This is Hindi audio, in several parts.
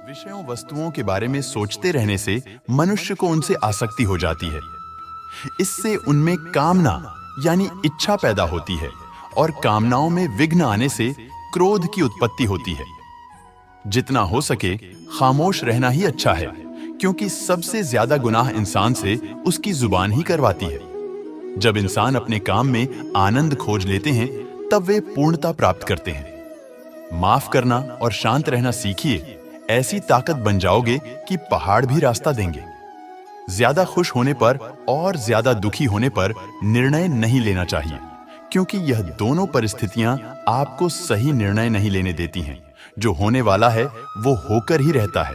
विषयों वस्तुओं के बारे में सोचते रहने से मनुष्य को उनसे आसक्ति हो जाती है। इससे उनमें कामना यानी इच्छा पैदा होती है और कामनाओं में विघ्न आने से क्रोध की उत्पत्ति होती है। जितना हो सके खामोश रहना ही अच्छा है, क्योंकि सबसे ज्यादा गुनाह इंसान से उसकी जुबान ही करवाती है। जब इंसान अपने काम में आनंद खोज लेते हैं, तब वे पूर्णता प्राप्त करते हैं। माफ करना और शांत रहना सीखिए, ऐसी ताकत बन जाओगे कि पहाड़ भी रास्ता देंगे। ज्यादा खुश होने पर और ज्यादा दुखी होने पर निर्णय नहीं लेना चाहिए, क्योंकि यह दोनों परिस्थितियां आपको सही निर्णय नहीं लेने देती हैं। जो होने वाला है वो होकर ही रहता है,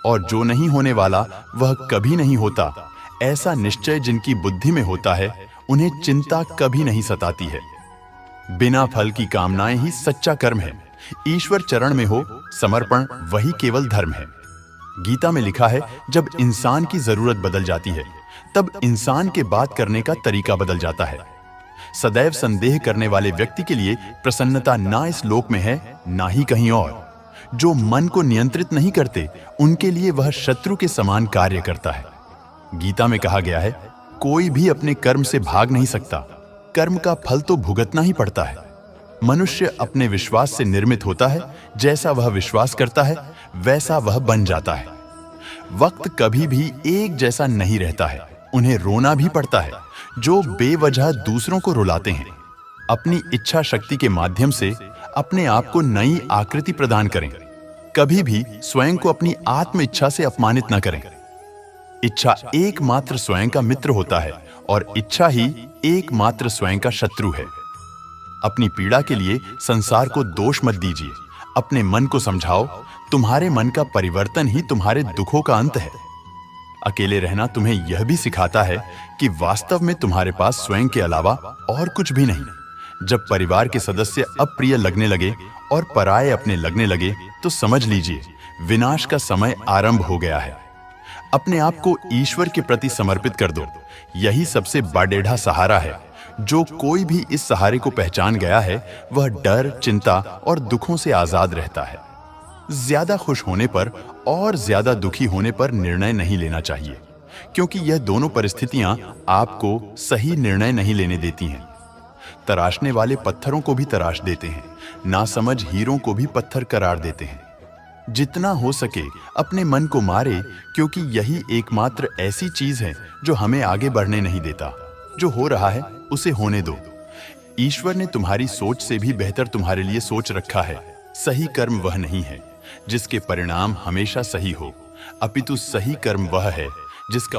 और जो नहीं होने वाला वह कभी नहीं होता। ऐसा निश्चय जिनकी बुद्धि में होता है, उन्हें चिंता कभी नहीं सताती है। बिना फल की कामनाएं ही सच्चा कर्म है। ईश्वर चरण में हो समर्पण, वही केवल धर्म है। गीता में लिखा है, जब इंसान की जरूरत बदल जाती है, तब इंसान के बात करने का तरीका बदल जाता है। सदैव संदेह करने वाले व्यक्ति के लिए प्रसन्नता ना इस लोक में है, ना ही कहीं और। जो मन को नियंत्रित नहीं करते, उनके लिए वह शत्रु के समान कार्य करता है। गीता में कहा गया है, कोई भी अपने कर्म से भाग नहीं सकता। कर्म का फल तो भुगतना ही पड़ता है। मनुष्य अपने विश्वास से निर्मित होता है। जैसा वह विश्वास करता है, वैसा वह बन जाता है। वक्त कभी भी एक जैसा नहीं रहता है। उन्हें रोना भी पड़ता है जो बेवजह दूसरों को रुलाते हैं। अपनी इच्छा शक्ति के माध्यम से अपने आप को नई आकृति प्रदान करें। कभी भी स्वयं को अपनी आत्म इच्छा से अपमानित न करें। इच्छा एकमात्र स्वयं का मित्र होता है, और इच्छा ही एकमात्र स्वयं का शत्रु है। अपनी पीड़ा के लिए संसार को दोष मत दीजिए। अपने मन को समझाओ, तुम्हारे मन का परिवर्तन ही तुम्हारे दुखों का अंत है। अकेले रहना तुम्हें यह भी सिखाता है कि वास्तव में तुम्हारे पास स्वयं के अलावा और कुछ भी नहीं। जब परिवार के सदस्य अप्रिय लगने लगे और पराये अपने लगने लगे, तो समझ लीजिए विनाश का समय आरंभ हो गया है। अपने आप को ईश्वर के प्रति समर्पित कर दो। यही सबसे बड़ेढ़ा सहारा है। जो कोई भी इस सहारे को पहचान गया है, वह डर, चिंता और दुखों से आजाद रहता है। ज्यादा खुश होने पर और ज्यादा दुखी होने पर निर्णय नहीं लेना चाहिए, क्योंकि यह दोनों परिस्थितियां आपको सही निर्णय नहीं लेने देती हैं। तराशने वाले पत्थरों को भी तराश देते हैं, नासमझ हीरों को भी पत्थर करार देते हैं। जितना हो सके अपने मन को मारे, क्योंकि यही एकमात्र ऐसी चीज है जो हमें आगे बढ़ने नहीं देता। जो हो रहा है उसे होने दो। ईश्वर ने तुम्हारी सोच से भी बेहतर तुम्हारे लिए सोच रखा है। सही कर्म वह नहीं है जिसके परिणाम हमेशा सही हो, अपितु सही कर्म वह है जिसका